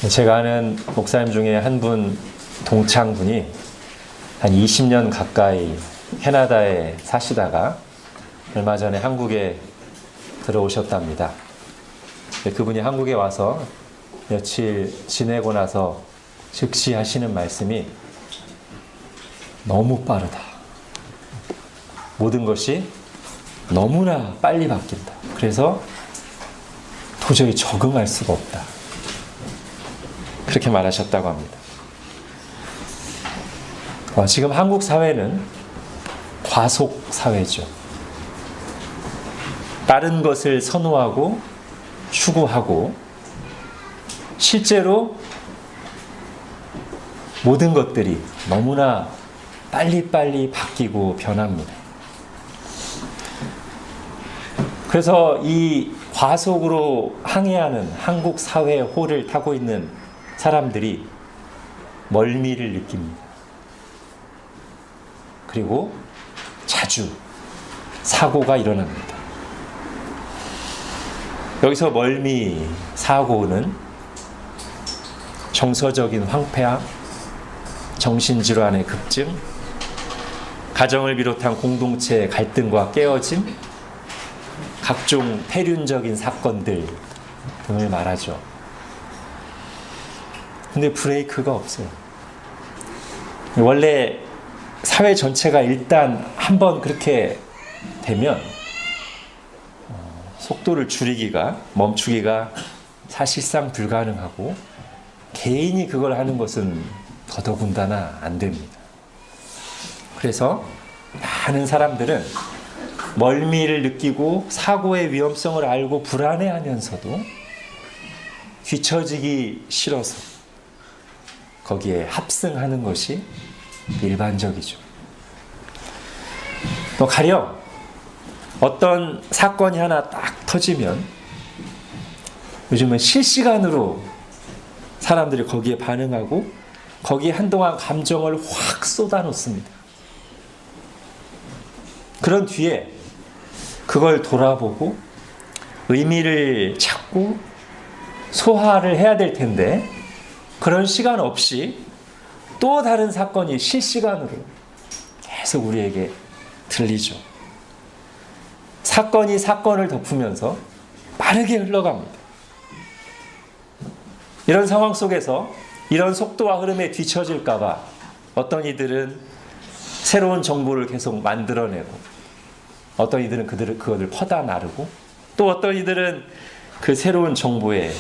제가 아는 목사님 중에 한 분, 동창분이 한 20년 가까이 캐나다에 사시다가 얼마 전에 한국에 들어오셨답니다. 그분이 한국에 와서 며칠 지내고 나서 즉시 하시는 말씀이 너무 빠르다. 모든 것이 너무나 빨리 바뀐다. 그래서 도저히 적응할 수가 없다. 그렇게 말하셨다고 합니다. 지금 한국 사회는 과속 사회죠. 빠른 것을 선호하고 추구하고 실제로 모든 것들이 너무나 빨리빨리 바뀌고 변합니다. 그래서 이 과속으로 항해하는 한국 사회의 호를 타고 있는 사람들이 멀미를 느낍니다. 그리고 자주 사고가 일어납니다. 여기서 멀미 사고는 정서적인 황폐함, 정신질환의 급증, 가정을 비롯한 공동체의 갈등과 깨어짐, 각종 폐륜적인 사건들 등을 말하죠. 근데 브레이크가 없어요. 원래 사회 전체가 일단 한번 그렇게 되면 속도를 줄이기가, 멈추기가 사실상 불가능하고 개인이 그걸 하는 것은 더더군다나 안 됩니다. 그래서 많은 사람들은 멀미를 느끼고 사고의 위험성을 알고 불안해하면서도 뒤처지기 싫어서 거기에 합승하는 것이 일반적이죠. 또 가령 어떤 사건이 하나 딱 터지면 요즘은 실시간으로 사람들이 거기에 반응하고 거기에 한동안 감정을 확 쏟아놓습니다. 그런 뒤에 그걸 돌아보고 의미를 찾고 소화를 해야 될 텐데 그런 시간 없이 또 다른 사건이 실시간으로 계속 우리에게 들리죠. 사건이 사건을 덮으면서 빠르게 흘러갑니다. 이런 상황 속에서 이런 속도와 흐름에 뒤처질까 봐 어떤 이들은 새로운 정보를 계속 만들어내고 어떤 이들은 그것을 퍼다 나르고 또 어떤 이들은 그 새로운 정보를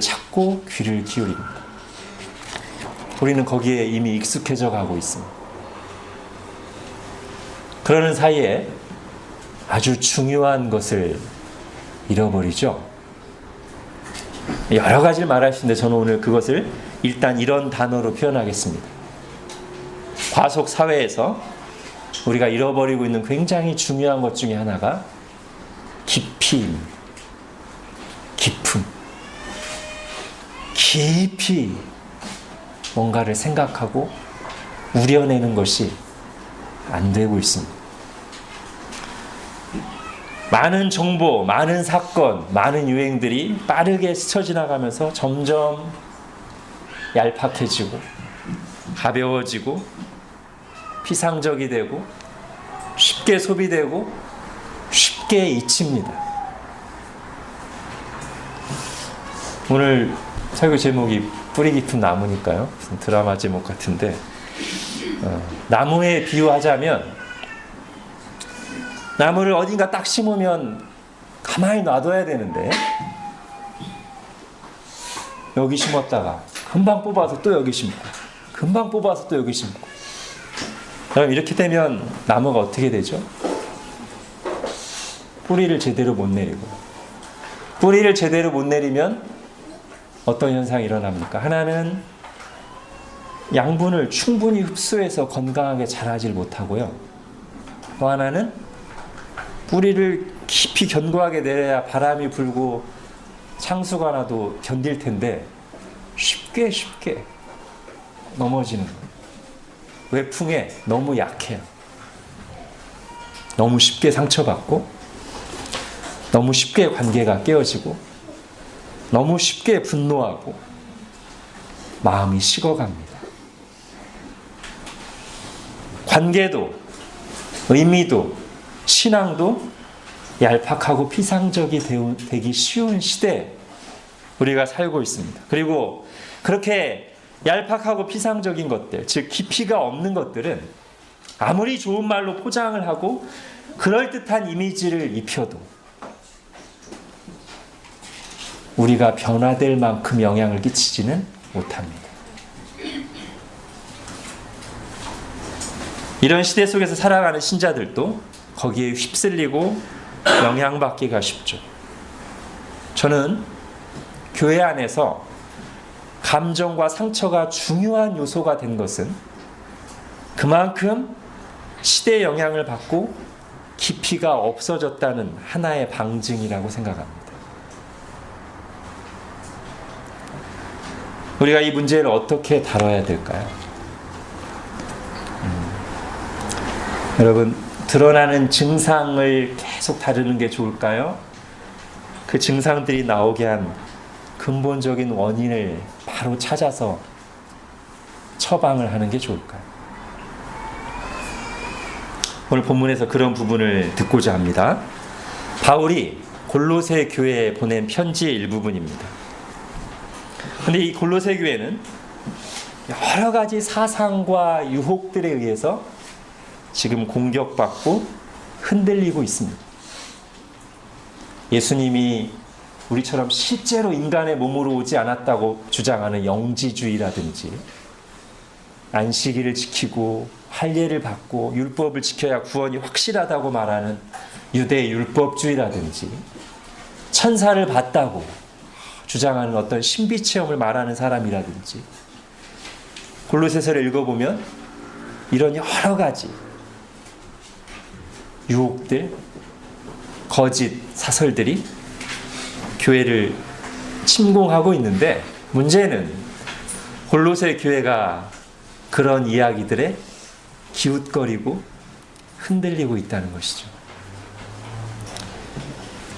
찾고 귀를 기울입니다. 우리는 거기에 이미 익숙해져 가고 있습니다. 그러는 사이에 아주 중요한 것을 잃어버리죠. 여러 가지를 말할 수 있는데 저는 오늘 그것을 일단 이런 단어로 표현하겠습니다. 과속 사회에서 우리가 잃어버리고 있는 굉장히 중요한 것 중에 하나가 깊이 뭔가를 생각하고 우려내는 것이 안 되고 있습니다. 많은 정보, 많은 사건, 많은 유행들이 빠르게 스쳐 지나가면서 점점 얄팍해지고 가벼워지고 피상적이 되고 쉽게 소비되고 쉽게 잊힙니다. 오늘 설교 제목이 뿌리 깊은 나무니까요. 무슨 드라마 제목 같은데 나무에 비유하자면 나무를 어딘가 딱 심으면 가만히 놔둬야 되는데 여기 심었다가 금방 뽑아서 또 여기 심고 금방 뽑아서 또 여기 심고 그럼 이렇게 되면 나무가 어떻게 되죠? 뿌리를 제대로 못 내리고 뿌리를 제대로 못 내리면 어떤 현상이 일어납니까? 하나는 양분을 충분히 흡수해서 건강하게 자라질 못하고요. 또 하나는 뿌리를 깊이 견고하게 내려야 바람이 불고 창수가 나도 견딜 텐데 쉽게 넘어지는 거예요. 외풍에 너무 약해요. 너무 쉽게 상처받고 너무 쉽게 관계가 깨어지고 너무 쉽게 분노하고 마음이 식어갑니다. 관계도, 의미도, 신앙도 얄팍하고 피상적이 되기 쉬운 시대에 우리가 살고 있습니다. 그리고 그렇게 얄팍하고 피상적인 것들, 즉 깊이가 없는 것들은 아무리 좋은 말로 포장을 하고 그럴듯한 이미지를 입혀도 우리가 변화될 만큼 영향을 끼치지는 못합니다. 이런 시대 속에서 살아가는 신자들도 거기에 휩쓸리고 영향받기가 쉽죠. 저는 교회 안에서 감정과 상처가 중요한 요소가 된 것은 그만큼 시대의 영향을 받고 깊이가 없어졌다는 하나의 방증이라고 생각합니다. 우리가 이 문제를 어떻게 다뤄야 될까요? 여러분, 드러나는 증상을 계속 다루는 게 좋을까요? 그 증상들이 나오게 한 근본적인 원인을 바로 찾아서 처방을 하는 게 좋을까요? 오늘 본문에서 그런 부분을 듣고자 합니다. 바울이 골로새 교회에 보낸 편지의 일부분입니다. 근데 이 골로새 교회는 여러 가지 사상과 유혹들에 의해서 지금 공격받고 흔들리고 있습니다. 예수님이 우리처럼 실제로 인간의 몸으로 오지 않았다고 주장하는 영지주의라든지, 안식일을 지키고 할례를 받고 율법을 지켜야 구원이 확실하다고 말하는 유대 율법주의라든지, 천사를 봤다고 주장하는 어떤 신비 체험을 말하는 사람이라든지, 골로새서를 읽어보면 이런 여러 가지 유혹들, 거짓 사설들이 교회를 침공하고 있는데, 문제는 골로새 교회가 그런 이야기들에 기웃거리고 흔들리고 있다는 것이죠.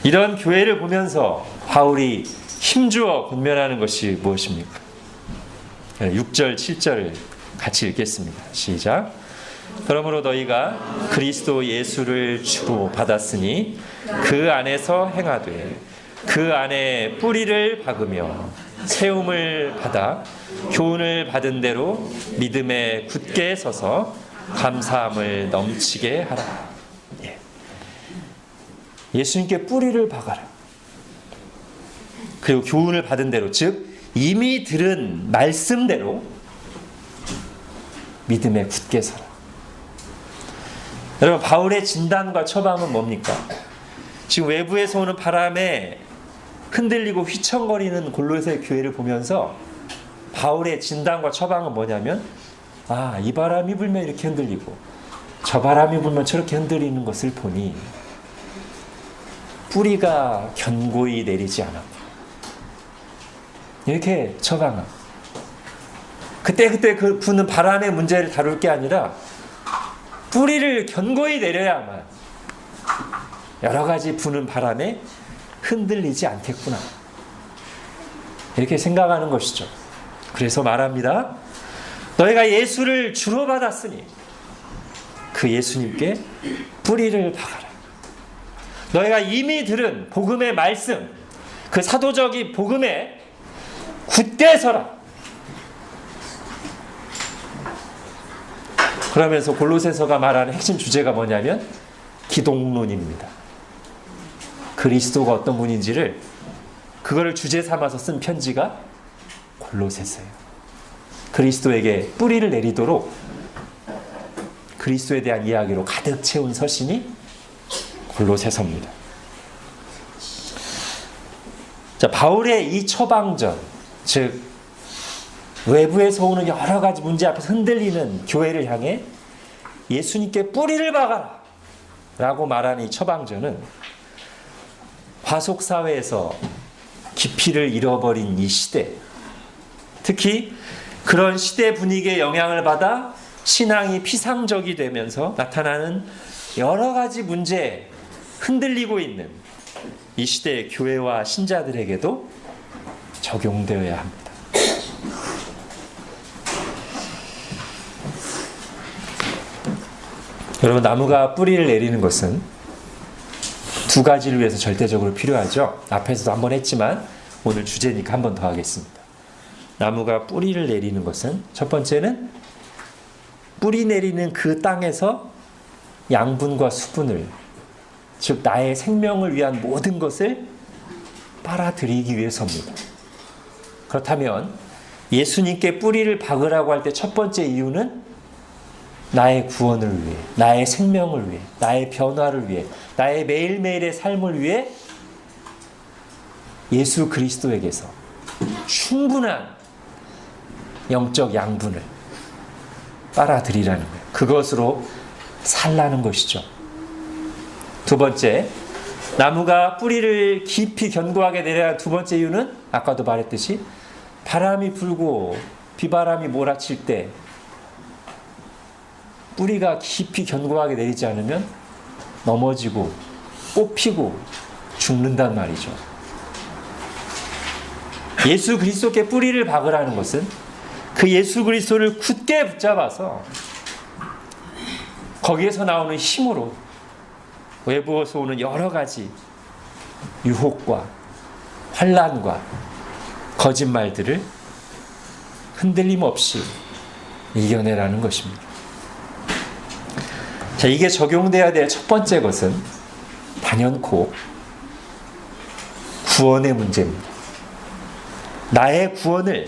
이런 교회를 보면서 바울이 힘주어 권면하는 것이 무엇입니까? 6절, 7절을 같이 읽겠습니다. 시작. 그러므로 너희가 그리스도 예수를 주로 받았으니 그 안에서 행하되 그 안에 뿌리를 박으며 세움을 받아 교훈을 받은 대로 믿음에 굳게 서서 감사함을 넘치게 하라. 예수님께 뿌리를 박아라. 그리고 교훈을 받은 대로, 즉 이미 들은 말씀대로 믿음에 굳게 서라. 여러분, 바울의 진단과 처방은 뭡니까? 지금 외부에서 오는 바람에 흔들리고 휘청거리는 골로새 교회를 보면서 바울의 진단과 처방은 뭐냐면, 이 바람이 불면 이렇게 흔들리고 저 바람이 불면 저렇게 흔들리는 것을 보니 뿌리가 견고히 내리지 않았다. 이렇게 처방합니다. 그때 그 부는 바람의 문제를 다룰 게 아니라 뿌리를 견고히 내려야만 여러 가지 부는 바람에 흔들리지 않겠구나, 이렇게 생각하는 것이죠. 그래서 말합니다. 너희가 예수를 주로 받았으니 그 예수님께 뿌리를 박아라. 너희가 이미 들은 복음의 말씀, 그 사도적인 복음에 굳게 서라. 그러면서 골로새서가 말하는 핵심 주제가 뭐냐면 기독론입니다. 그리스도가 어떤 분인지를, 그거를 주제 삼아서 쓴 편지가 골로새서예요. 그리스도에게 뿌리를 내리도록 그리스도에 대한 이야기로 가득 채운 서신이 골로새서입니다. 자, 바울의 이 처방전, 즉 외부에서 오는 여러 가지 문제 앞에서 흔들리는 교회를 향해 예수님께 뿌리를 박아라 라고 말하는 이 처방전은 화속사회에서 깊이를 잃어버린 이 시대, 특히 그런 시대 분위기에 영향을 받아 신앙이 피상적이 되면서 나타나는 여러 가지 문제에 흔들리고 있는 이 시대의 교회와 신자들에게도 적용되어야 합니다. 여러분, 나무가 뿌리를 내리는 것은 두 가지를 위해서 절대적으로 필요하죠. 앞에서도 한번 했지만 오늘 주제니까 한 번 더 하겠습니다. 나무가 뿌리를 내리는 것은 첫 번째는 뿌리 내리는 그 땅에서 양분과 수분을, 즉 나의 생명을 위한 모든 것을 빨아들이기 위해서입니다. 그렇다면 예수님께 뿌리를 박으라고 할 때 첫 번째 이유는 나의 구원을 위해, 나의 생명을 위해, 나의 변화를 위해, 나의 매일매일의 삶을 위해 예수 그리스도에게서 충분한 영적 양분을 빨아들이라는 거예요. 그것으로 살라는 것이죠. 두 번째, 나무가 뿌리를 깊이 견고하게 내려야 하는 두 번째 이유는 아까도 말했듯이 바람이 불고 비바람이 몰아칠 때 뿌리가 깊이 견고하게 내리지 않으면 넘어지고 뽑히고 죽는단 말이죠. 예수 그리스도께 뿌리를 박으라는 것은 그 예수 그리스도를 굳게 붙잡아서 거기에서 나오는 힘으로 외부에서 오는 여러 가지 유혹과 환난과 거짓말들을 흔들림 없이 이겨내라는 것입니다. 자, 이게 적용돼야 될 첫 번째 것은 단연코 구원의 문제입니다. 나의 구원을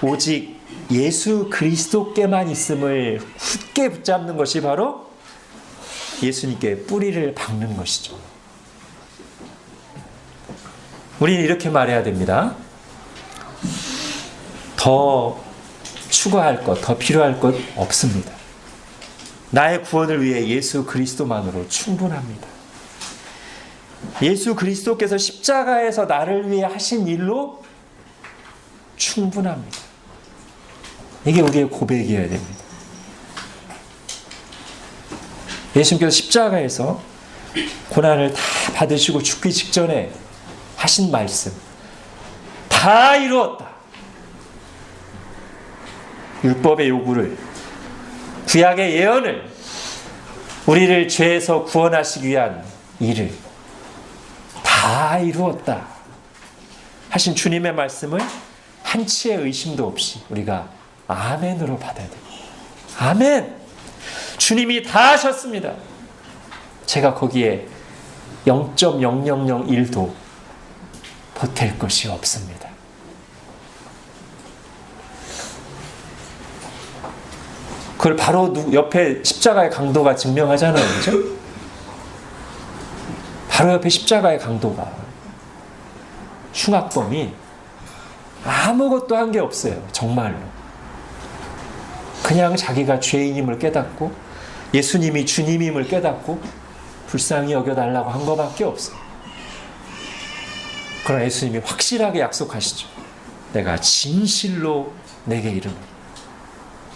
오직 예수 그리스도께만 있음을 굳게 붙잡는 것이 바로 예수님께 뿌리를 박는 것이죠. 우리는 이렇게 말해야 됩니다. 더 추구할 것, 더 필요할 것 없습니다. 나의 구원을 위해 예수 그리스도만으로 충분합니다. 예수 그리스도께서 십자가에서 나를 위해 하신 일로 충분합니다. 이게 우리의 고백이어야 됩니다. 예수님께서 십자가에서 고난을 다 받으시고 죽기 직전에 하신 말씀, 다 이루었다. 율법의 요구를, 구약의 예언을, 우리를 죄에서 구원하시기 위한 일을 다 이루었다 하신 주님의 말씀을 한치의 의심도 없이 우리가 아멘으로 받아야 됩니다. 아멘! 주님이 다 하셨습니다. 제가 거기에 0.0001도 보탤 것이 없습니다. 그걸 바로 옆에 십자가의 강도가 증명하잖아요. 그죠? 바로 옆에 십자가의 강도가, 흉악범이 아무것도 한 게 없어요. 정말로. 그냥 자기가 죄인임을 깨닫고 예수님이 주님임을 깨닫고 불쌍히 여겨달라고 한 것밖에 없어요. 그러나 예수님이 확실하게 약속하시죠. 내가 진실로 내게 이르노니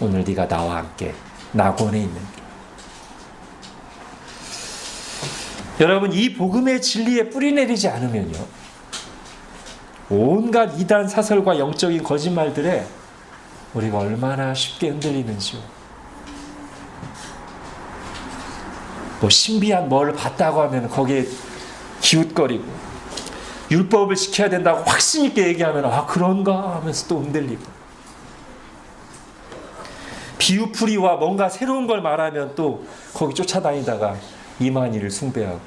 오늘 네가 나와 함께 낙원에 있는 길. 여러분, 이 복음의 진리에 뿌리 내리지 않으면요, 온갖 이단 사설과 영적인 거짓말들에 우리가 얼마나 쉽게 흔들리는지요. 뭐 신비한 뭘 봤다고 하면 거기에 기웃거리고, 율법을 지켜야 된다고 확신 있게 얘기하면 아 그런가 하면서 또 흔들리고, 비유풀이와 뭔가 새로운 걸 말하면 또 거기 쫓아다니다가 이만희를 숭배하고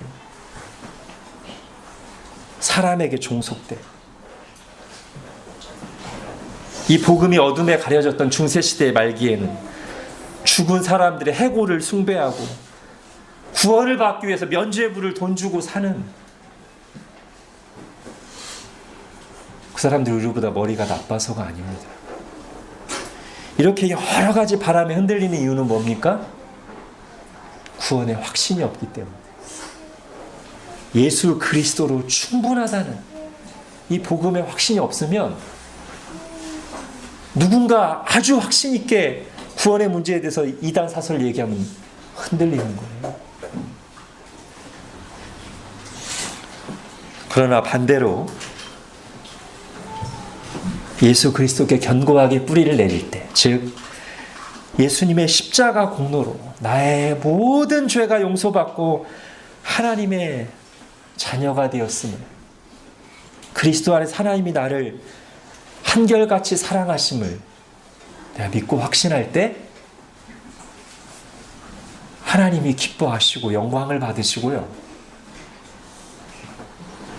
사람에게 종속돼. 이 복음이 어둠에 가려졌던 중세시대의 말기에는 죽은 사람들의 해골을 숭배하고 구원을 받기 위해서 면죄부를 돈 주고 사는 그 사람들이 우리보다 머리가 나빠서가 아닙니다. 이렇게 여러 가지 바람에 흔들리는 이유는 뭡니까? 구원의 확신이 없기 때문에. 예수 그리스도로 충분하다는 이 복음의 확신이 없으면 누군가 아주 확신 있게 구원의 문제에 대해서 이단 사설 얘기하면 흔들리는 거예요. 그러나 반대로 예수 그리스도께 견고하게 뿌리를 내릴 때, 즉 예수님의 십자가 공로로 나의 모든 죄가 용서받고 하나님의 자녀가 되었음을, 그리스도 안에서 하나님이 나를 한결같이 사랑하심을 내가 믿고 확신할 때 하나님이 기뻐하시고 영광을 받으시고요,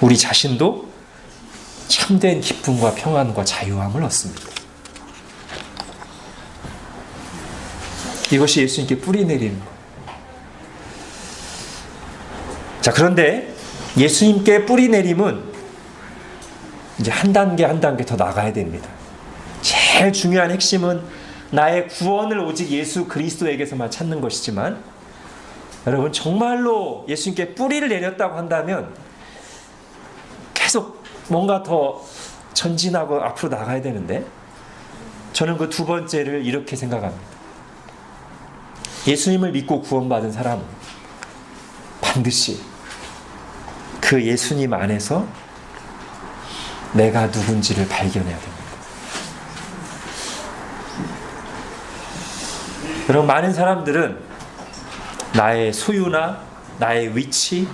우리 자신도 참된 기쁨과 평안과 자유함을 얻습니다. 이것이 예수님께 뿌리 내리는 거예요. 자, 그런데 예수님께 뿌리 내림은 이제 한 단계 한 단계 더 나가야 됩니다. 제일 중요한 핵심은 나의 구원을 오직 예수 그리스도에게서만 찾는 것이지만, 여러분 정말로 예수님께 뿌리를 내렸다고 한다면 계속 뭔가 더 전진하고 앞으로 나가야 되는데, 저는 그 두 번째를 이렇게 생각합니다. 예수님을 믿고 구원받은 사람은 반드시 그 예수님 안에서 내가 누군지를 발견해야 됩니다. 여러분, 많은 사람들은 나의 소유나 나의 위치,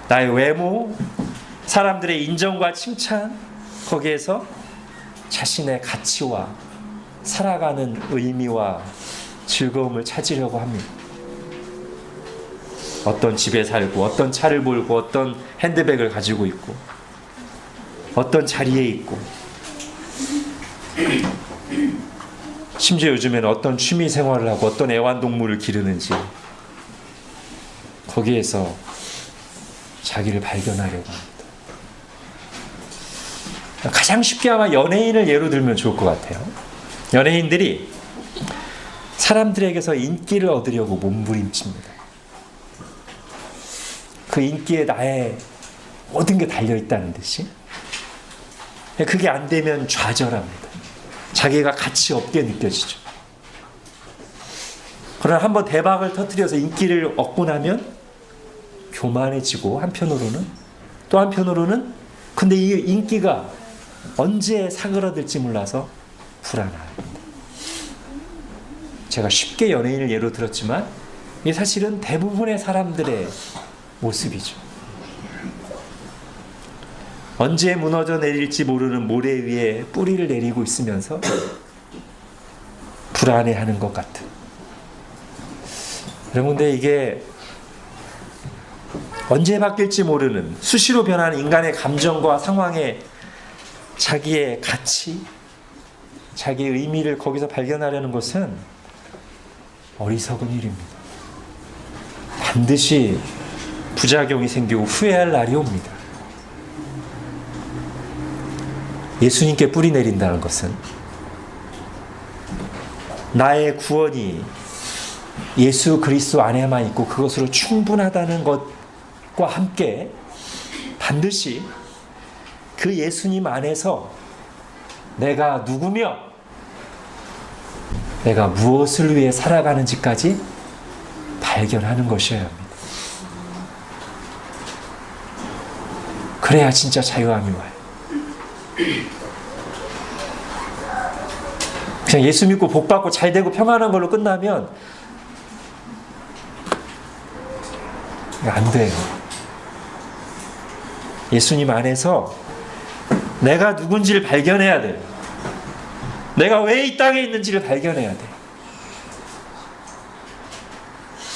나의 외모, 사람들의 인정과 칭찬, 거기에서 자신의 가치와 살아가는 의미와 즐거움을 찾으려고 합니다. 어떤 집에 살고, 어떤 차를 몰고, 어떤 핸드백을 가지고 있고, 어떤 자리에 있고, 심지어 요즘에는 어떤 취미 생활을 하고 어떤 애완동물을 기르는지, 거기에서 자기를 발견하려고 합니다. 가장 쉽게 아마 연예인을 예로 들면 좋을 것 같아요. 연예인들이 사람들에게서 인기를 얻으려고 몸부림칩니다. 그 인기에 나의 모든 게 달려있다는 듯이. 그게 안 되면 좌절합니다. 자기가 가치 없게 느껴지죠. 그러나 한번 대박을 터뜨려서 인기를 얻고 나면 교만해지고, 또 한편으로는 근데 이 인기가 언제 사그라들지 몰라서 불안합니다. 제가 쉽게 연예인을 예로 들었지만 이게 사실은 대부분의 사람들의 모습이죠. 언제 무너져 내릴지 모르는 모래 위에 뿌리를 내리고 있으면서 불안해하는 것 같은. 여러분, 근데 이게 언제 바뀔지 모르는 수시로 변하는 인간의 감정과 상황에 자기의 가치, 자기의 의미를 거기서 발견하려는 것은 어리석은 일입니다. 반드시 부작용이 생기고 후회할 날이 옵니다. 예수님께 뿌리 내린다는 것은 나의 구원이 예수 그리스도 안에만 있고 그것으로 충분하다는 것과 함께 반드시 그 예수님 안에서 내가 누구며 내가 무엇을 위해 살아가는지까지 발견하는 것이어야 합니다. 그래야 진짜 자유함이 와요. 그냥 예수 믿고 복 받고 잘 되고 평안한 걸로 끝나면 안 돼요. 예수님 안에서 내가 누군지를 발견해야 돼요. 내가 왜 이 땅에 있는지를 발견해야 돼요.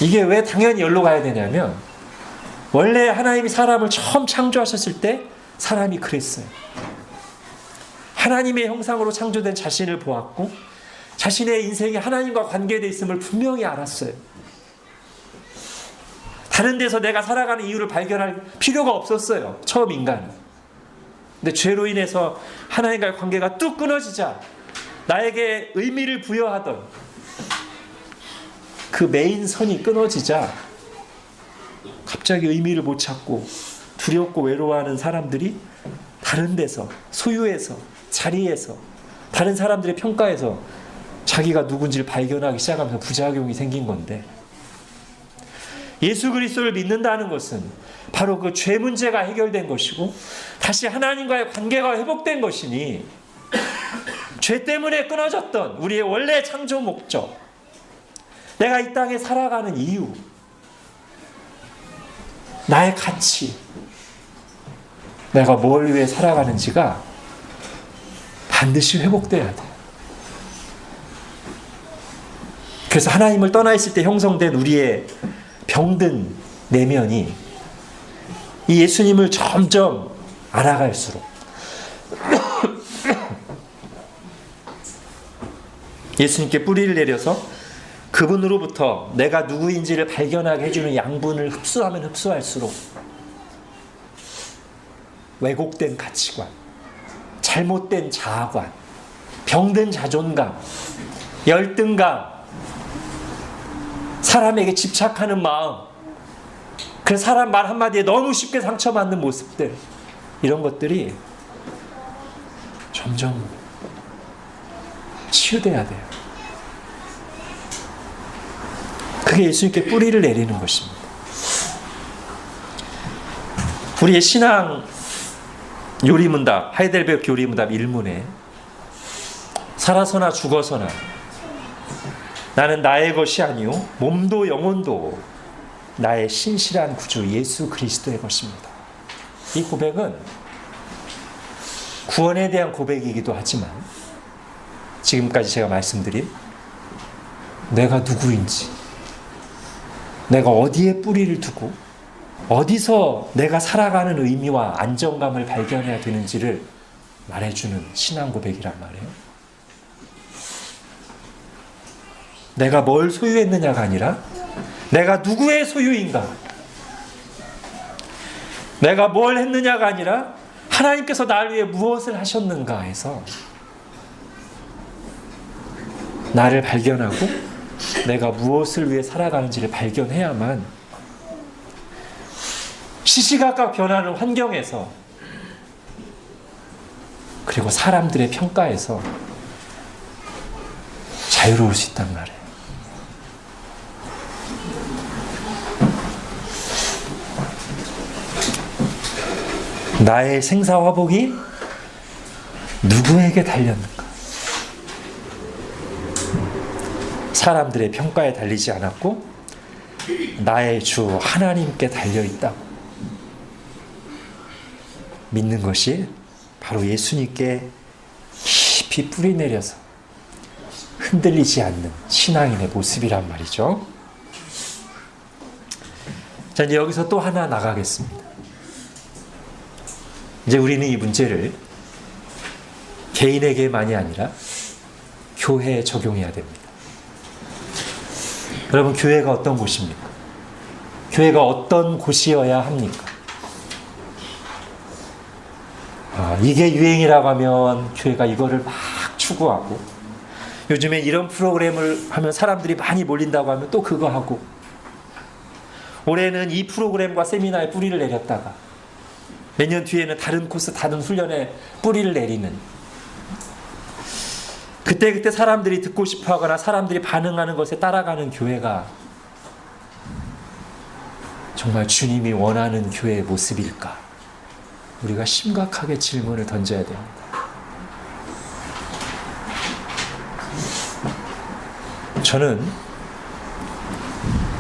이게 왜 당연히 여기로 가야 되냐면, 원래 하나님이 사람을 처음 창조하셨을 때 사람이 그랬어요. 하나님의 형상으로 창조된 자신을 보았고 자신의 인생이 하나님과 관계되어 있음을 분명히 알았어요. 다른 데서 내가 살아가는 이유를 발견할 필요가 없었어요, 처음 인간은. 근데 죄로 인해서 하나님과의 관계가 뚝 끊어지자, 나에게 의미를 부여하던 그 메인 선이 끊어지자 갑자기 의미를 못 찾고 두렵고 외로워하는 사람들이 다른 데서, 소유에서, 자리에서, 다른 사람들의 평가에서 자기가 누군지를 발견하기 시작하면서 부작용이 생긴 건데, 예수 그리스도를 믿는다는 것은 바로 그 죄 문제가 해결된 것이고 다시 하나님과의 관계가 회복된 것이니 죄 때문에 끊어졌던 우리의 원래 창조 목적, 내가 이 땅에 살아가는 이유, 나의 가치, 내가 뭘 위해 살아가는지가 반드시 회복돼야 돼. 그래서 하나님을 떠나 있을 때 형성된 우리의 병든 내면이 이 예수님을 점점 알아갈수록 예수님께 뿌리를 내려서 그분으로부터 내가 누구인지를 발견하게 해주는 양분을 흡수하면 흡수할수록 왜곡된 가치관, 잘못된 자아관, 병든 자존감, 열등감, 사람에게 집착하는 마음, 그 사람 말 한마디에 너무 쉽게 상처받는 모습들, 이런 것들이 점점 치유돼야 돼요. 그게 예수님께 뿌리를 내리는 것입니다. 우리의 신앙 요리문답, 하이델베르크 요리문답 1문에 살아서나 죽어서나 나는 나의 것이 아니요 몸도 영혼도 나의 신실한 구주 예수 그리스도의 것입니다. 이 고백은 구원에 대한 고백이기도 하지만 지금까지 제가 말씀드린 내가 누구인지, 내가 어디에 뿌리를 두고 어디서 내가 살아가는 의미와 안정감을 발견해야 되는지를 말해주는 신앙 고백이란 말이에요. 내가 뭘 소유했느냐가 아니라 내가 누구의 소유인가, 내가 뭘 했느냐가 아니라 하나님께서 나를 위해 무엇을 하셨는가 해서 나를 발견하고 내가 무엇을 위해 살아가는지를 발견해야만 시시각각 변하는 환경에서, 그리고 사람들의 평가에서 자유로울 수 있단 말이에요. 나의 생사화복이 누구에게 달렸는가? 사람들의 평가에 달리지 않았고 나의 주 하나님께 달려있다고 믿는 것이 바로 예수님께 깊이 뿌리내려서 흔들리지 않는 신앙인의 모습이란 말이죠. 자, 이제 여기서 또 하나 나가겠습니다. 이제 우리는 이 문제를 개인에게만이 아니라 교회에 적용해야 됩니다. 여러분, 교회가 어떤 곳입니까? 교회가 어떤 곳이어야 합니까? 이게 유행이라고 하면 교회가 이거를 막 추구하고, 요즘에 이런 프로그램을 하면 사람들이 많이 몰린다고 하면 또 그거 하고, 올해는 이 프로그램과 세미나에 뿌리를 내렸다가 몇 년 뒤에는 다른 코스, 다른 훈련에 뿌리를 내리는, 그때 사람들이 듣고 싶어하거나 사람들이 반응하는 것에 따라가는 교회가 정말 주님이 원하는 교회의 모습일까? 우리가 심각하게 질문을 던져야 됩니다. 저는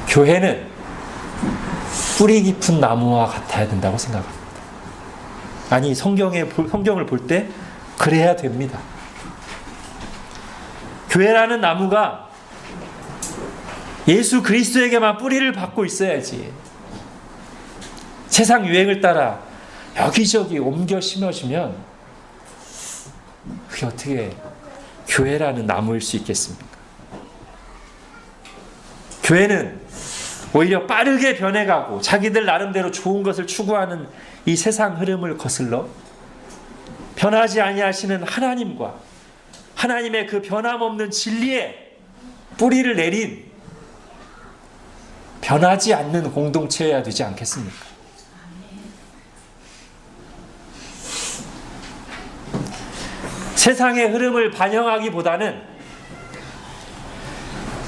교회는 뿌리 깊은 나무와 같아야 된다고 생각합니다. 아니, 성경을 볼 때 그래야 됩니다. 교회라는 나무가 예수 그리스도에게만 뿌리를 받고 있어야지, 세상 유행을 따라 여기저기 옮겨 심어주면 그게 어떻게 교회라는 나무일 수 있겠습니까? 교회는 오히려 빠르게 변해가고 자기들 나름대로 좋은 것을 추구하는 이 세상 흐름을 거슬러 변하지 아니하시는 하나님과 하나님의 그 변함없는 진리에 뿌리를 내린 변하지 않는 공동체여야 되지 않겠습니까? 세상의 흐름을 반영하기보다는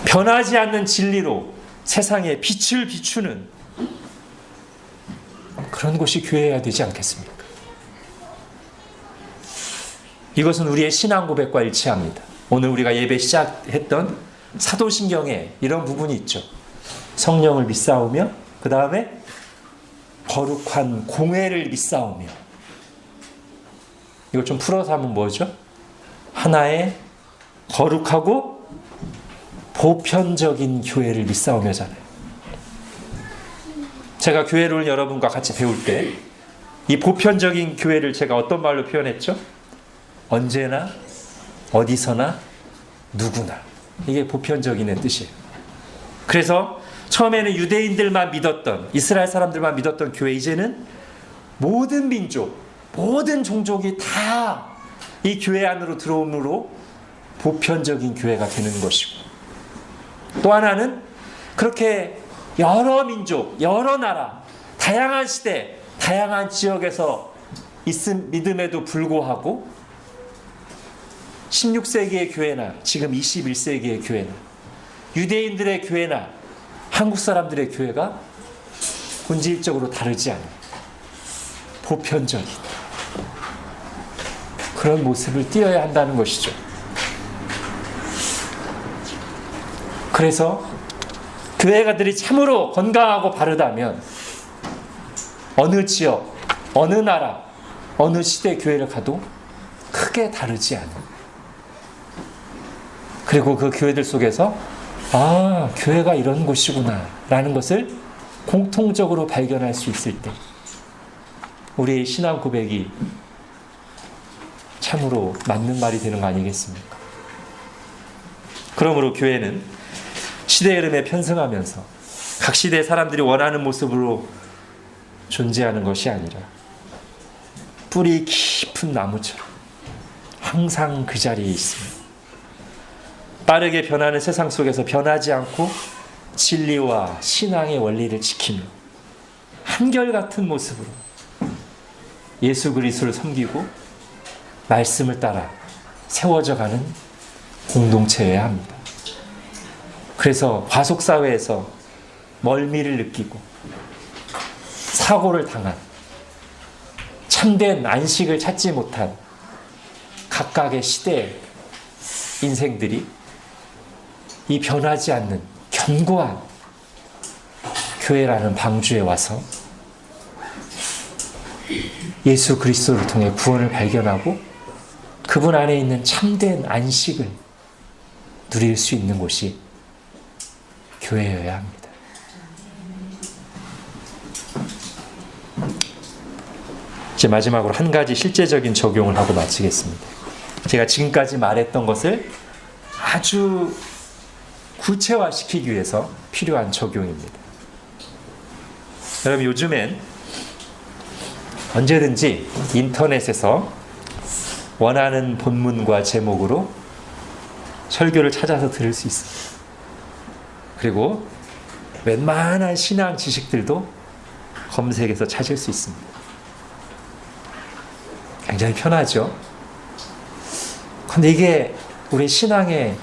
변하지 않는 진리로 세상에 빛을 비추는 그런 곳이 교회여야 되지 않겠습니까? 이것은 우리의 신앙 고백과 일치합니다. 오늘 우리가 예배 시작했던 사도신경에 이런 부분이 있죠. 성령을 믿사오며 그 다음에 거룩한 공회를 믿사오며, 이걸 좀 풀어서 하면 뭐죠? 하나의 거룩하고 보편적인 교회를 믿사오며잖아요. 제가 교회를 여러분과 같이 배울 때 이 보편적인 교회를 제가 어떤 말로 표현했죠? 언제나 어디서나 누구나. 이게 보편적인의 뜻이에요. 그래서 처음에는 유대인들만 믿었던, 이스라엘 사람들만 믿었던 교회, 이제는 모든 민족, 모든 종족이 다 이 교회 안으로 들어옴으로 보편적인 교회가 되는 것이고, 또 하나는 그렇게 여러 민족, 여러 나라, 다양한 시대, 다양한 지역에서 믿음에도 불구하고 16세기의 교회나 지금 21세기의 교회나 유대인들의 교회나 한국 사람들의 교회가 본질적으로 다르지 않은 보편적인 그런 모습을 띄어야 한다는 것이죠. 그래서 교회가들이 참으로 건강하고 바르다면 어느 지역, 어느 나라, 어느 시대 교회를 가도 크게 다르지 않은, 그리고 그 교회들 속에서 아, 교회가 이런 곳이구나 라는 것을 공통적으로 발견할 수 있을 때 우리의 신앙 고백이 참으로 맞는 말이 되는 거 아니겠습니까? 그러므로 교회는 시대의 흐름에 편승하면서 각 시대의 사람들이 원하는 모습으로 존재하는 것이 아니라 뿌리 깊은 나무처럼 항상 그 자리에 있습니다. 빠르게 변하는 세상 속에서 변하지 않고 진리와 신앙의 원리를 지키며 한결같은 모습으로 예수 그리스도를 섬기고 말씀을 따라 세워져 가는 공동체여야 합니다. 그래서 과속사회에서 멀미를 느끼고 사고를 당한, 참된 안식을 찾지 못한 각각의 시대의 인생들이 이 변하지 않는 견고한 교회라는 방주에 와서 예수 그리스도를 통해 구원을 발견하고 그분 안에 있는 참된 안식을 누릴 수 있는 곳이 교회여야 합니다. 이제 마지막으로 한 가지 실제적인 적용을 하고 마치겠습니다. 제가 지금까지 말했던 것을 아주 구체화시키기 위해서 필요한 적용입니다. 여러분, 요즘엔 언제든지 인터넷에서 원하는 본문과 제목으로 설교를 찾아서 들을 수 있습니다. 그리고 웬만한 신앙 지식들도 검색해서 찾을 수 있습니다. 굉장히 편하죠? 근데 이게 우리 신앙에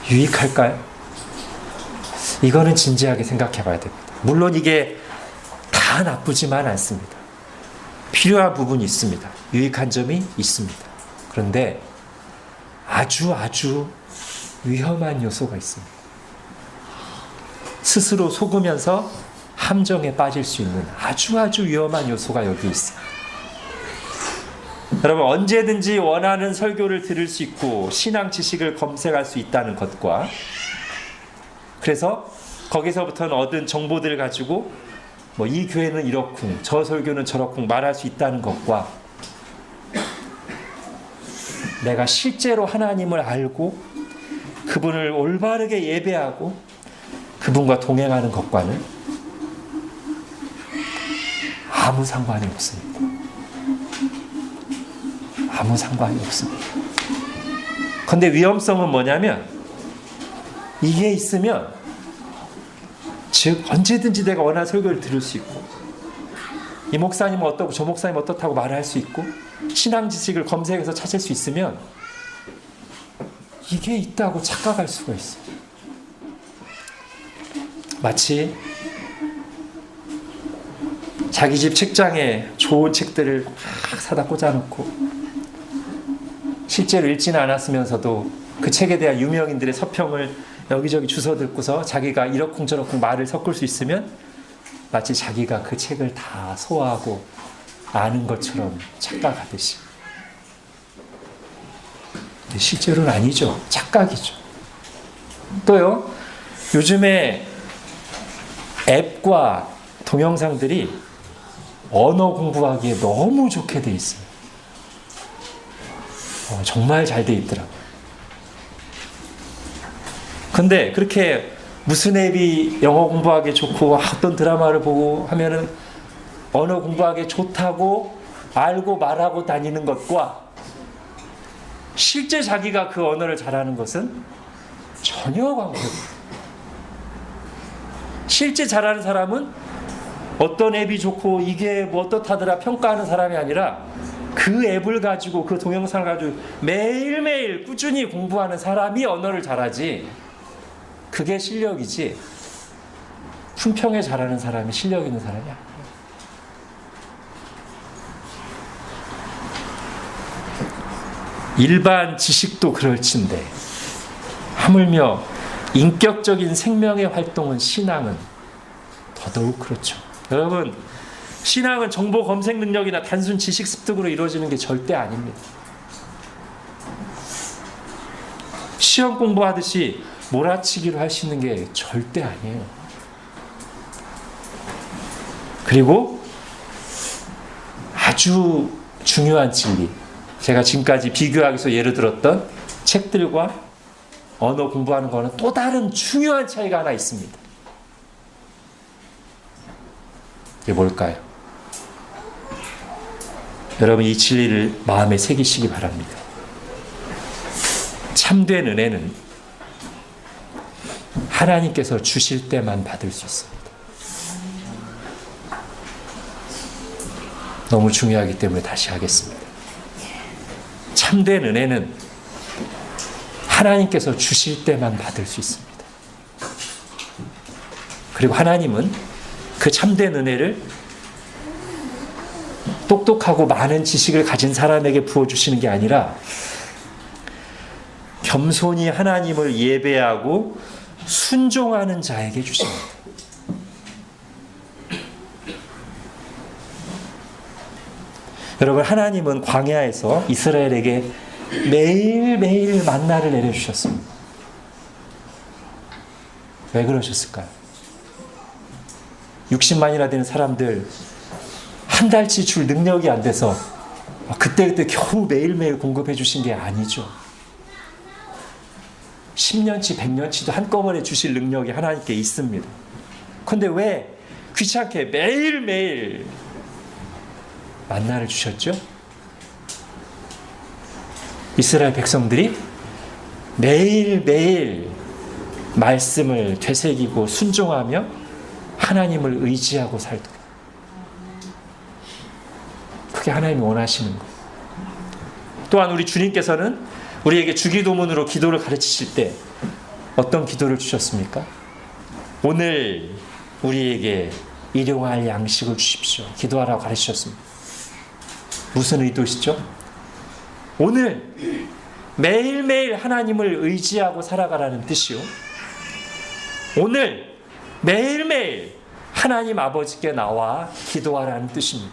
유익할까요? 이거는 진지하게 생각해 봐야 됩니다. 물론 이게 다 나쁘지만 않습니다. 필요한 부분이 있습니다. 유익한 점이 있습니다. 그런데 아주 위험한 요소가 있습니다. 스스로 속으면서 함정에 빠질 수 있는 아주 위험한 요소가 여기 있어요. 여러분, 언제든지 원하는 설교를 들을 수 있고 신앙 지식을 검색할 수 있다는 것과, 그래서 거기서부터는 얻은 정보들을 가지고 뭐 이 교회는 이렇군, 저 설교는 저렇군 말할 수 있다는 것과, 내가 실제로 하나님을 알고 그분을 올바르게 예배하고 그분과 동행하는 것과는 아무 상관이 없습니다. 아무 상관이 없습니다. 그런데 위험성은 뭐냐면, 이게 있으면 즉 언제든지 내가 원하는 설교를 들을 수 있고, 이 목사님은 어떻고 저 목사님은 어떻다고 말할 수 있고, 신앙 지식을 검색해서 찾을 수 있으면 이게 있다고 착각할 수가 있어요. 마치 자기 집 책장에 좋은 책들을 막 사다 꽂아놓고 실제로 읽지는 않았으면서도 그 책에 대한 유명인들의 서평을 여기저기 주워 듣고서 자기가 이러쿵저러쿵 말을 섞을 수 있으면 마치 자기가 그 책을 다 소화하고 아는 것처럼 착각하듯이. 근데 실제로는 아니죠. 착각이죠. 또요, 요즘에 앱과 동영상들이 언어 공부하기에 너무 좋게 돼 있어요. 정말 잘 돼 있더라고요. 근데 그렇게 무슨 앱이 영어 공부하기에 좋고 어떤 드라마를 보고 하면은 언어 공부하기에 좋다고 알고 말하고 다니는 것과 실제 자기가 그 언어를 잘하는 것은 전혀 관계가 없어요. 실제 잘하는 사람은 어떤 앱이 좋고 이게 뭐 어떻다더라 평가하는 사람이 아니라 그 앱을 가지고 그 동영상을 가지고 매일매일 꾸준히 공부하는 사람이 언어를 잘하지, 그게 실력이지 품평에 잘하는 사람이 실력 있는 사람이 아니에요. 일반 지식도 그럴진데 하물며 인격적인 생명의 활동은, 신앙은 더더욱 그렇죠. 여러분, 신앙은 정보 검색 능력이나 단순 지식 습득으로 이루어지는 게 절대 아닙니다. 시험 공부하듯이 몰아치기로 할 수 있는 게 절대 아니에요. 그리고 아주 중요한 진리, 제가 지금까지 비교하기위해서 예를 들었던 책들과 언어 공부하는 거는 또 다른 중요한 차이가 하나 있습니다. 이게 뭘까요? 여러분, 이 진리를 마음에 새기시기 바랍니다. 참된 은혜는 하나님께서 주실 때만 받을 수 있습니다. 너무 중요하기 때문에 다시 하겠습니다. 참된 은혜는 하나님께서 주실 때만 받을 수 있습니다. 그리고 하나님은 그 참된 은혜를 똑똑하고 많은 지식을 가진 사람에게 부어주시는 게 아니라 겸손히 하나님을 예배하고 순종하는 자에게 주십니다. 여러분, 하나님은 광야에서 이스라엘에게 매일매일 만나를 내려주셨습니다. 왜 그러셨을까요? 60만이나 되는 사람들 한 달치 줄 능력이 안 돼서 그때 겨우 매일매일 공급해 주신 게 아니죠. 10년치 100년치도 한꺼번에 주실 능력이 하나님께 있습니다. 그런데 왜 귀찮게 매일매일 만나를 주셨죠? 이스라엘 백성들이 매일매일 말씀을 되새기고 순종하며 하나님을 의지하고 살도록, 그게 하나님이 원하시는 거예요. 또한 우리 주님께서는 우리에게 주기도문으로 기도를 가르치실 때 어떤 기도를 주셨습니까? 오늘 우리에게 일용할 양식을 주십시오. 기도하라고 가르치셨습니다. 무슨 의도시죠? 오늘 매일매일 하나님을 의지하고 살아가라는 뜻이요, 오늘 매일매일 하나님 아버지께 나와 기도하라는 뜻입니다.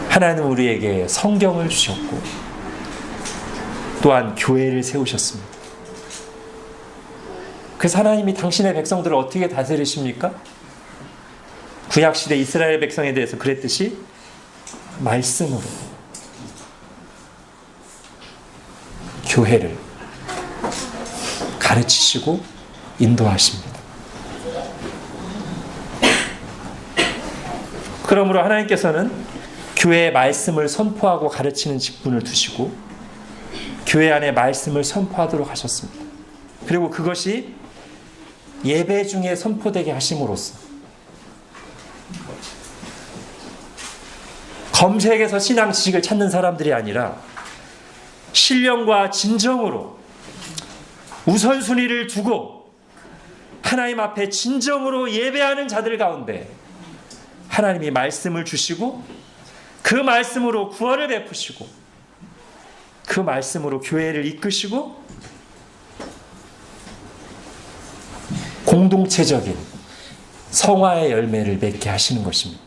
하나님은 우리에게 성경을 주셨고 또한 교회를 세우셨습니다. 그래서 하나님이 당신의 백성들을 어떻게 다스리십니까? 구약시대 이스라엘 백성에 대해서 그랬듯이 말씀으로 교회를 가르치시고 인도하십니다. 그러므로 하나님께서는 교회의 말씀을 선포하고 가르치는 직분을 두시고 교회 안에 말씀을 선포하도록 하셨습니다. 그리고 그것이 예배 중에 선포되게 하심으로써 검색에서 신앙 지식을 찾는 사람들이 아니라 신령과 진정으로 우선순위를 두고 하나님 앞에 진정으로 예배하는 자들 가운데 하나님이 말씀을 주시고 그 말씀으로 구원을 베푸시고 그 말씀으로 교회를 이끄시고 공동체적인 성화의 열매를 맺게 하시는 것입니다.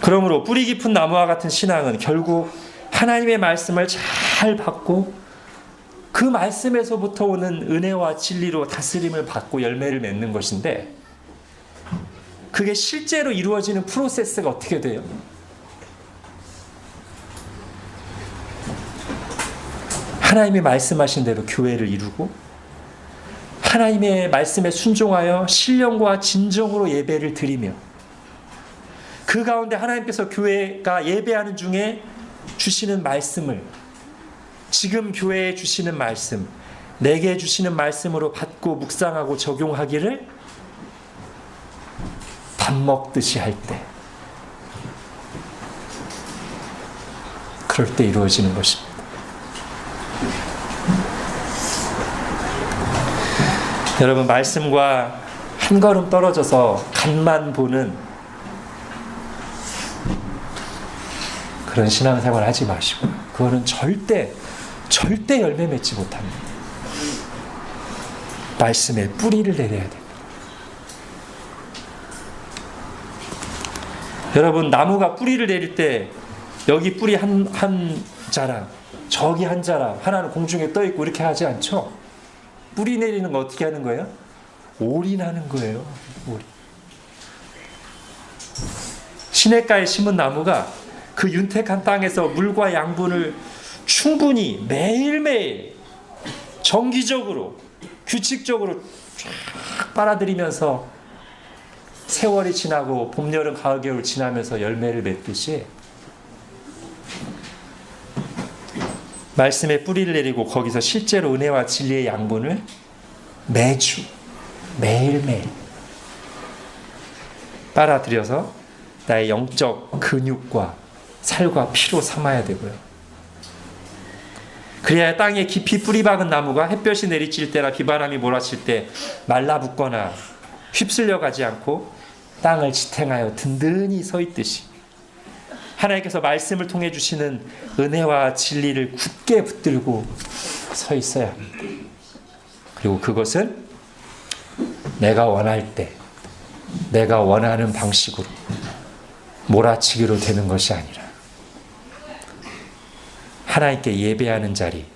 그러므로 뿌리 깊은 나무와 같은 신앙은 결국 하나님의 말씀을 잘 받고 그 말씀에서부터 오는 은혜와 진리로 다스림을 받고 열매를 맺는 것인데, 그게 실제로 이루어지는 프로세스가 어떻게 돼요? 하나님이 말씀하신 대로 교회를 이루고 하나님의 말씀에 순종하여 신령과 진정으로 예배를 드리며 그 가운데 하나님께서 교회가 예배하는 중에 주시는 말씀을, 지금 교회에 주시는 말씀, 내게 주시는 말씀으로 받고 묵상하고 적용하기를 밥 먹듯이 할 때, 그럴 때 이루어지는 것입니다. 여러분, 말씀과 한 걸음 떨어져서 간만 보는 그런 신앙생활 하지 마시고, 그거는 절대 열매 맺지 못합니다. 말씀에 뿌리를 내려야 됩니다. 여러분, 나무가 뿌리를 내릴 때 여기 뿌리 한 자락, 저기 한 자락, 하나는 공중에 떠 있고 이렇게 하지 않죠? 뿌리 내리는 거 어떻게 하는 거예요? 올인하는 거예요. 올인. 시냇가에 심은 나무가 그 윤택한 땅에서 물과 양분을 충분히 매일매일 정기적으로 규칙적으로 쫙 빨아들이면서 세월이 지나고 봄, 여름, 가을, 겨울 지나면서 열매를 맺듯이 말씀에 뿌리를 내리고 거기서 실제로 은혜와 진리의 양분을 매주 매일매일 빨아들여서 나의 영적 근육과 살과 피로 삼아야 되고요. 그래야 땅에 깊이 뿌리 박은 나무가 햇볕이 내리칠 때나 비바람이 몰아칠 때 말라붙거나 휩쓸려 가지 않고 땅을 지탱하여 든든히 서 있듯이 하나님께서 말씀을 통해 주시는 은혜와 진리를 굳게 붙들고 서 있어야 합니다. 그리고 그것은 내가 원할 때, 내가 원하는 방식으로 몰아치기로 되는 것이 아니라 하나님께 예배하는 자리,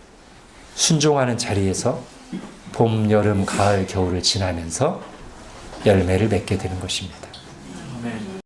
순종하는 자리에서 봄, 여름, 가을, 겨울을 지나면서 열매를 맺게 되는 것입니다.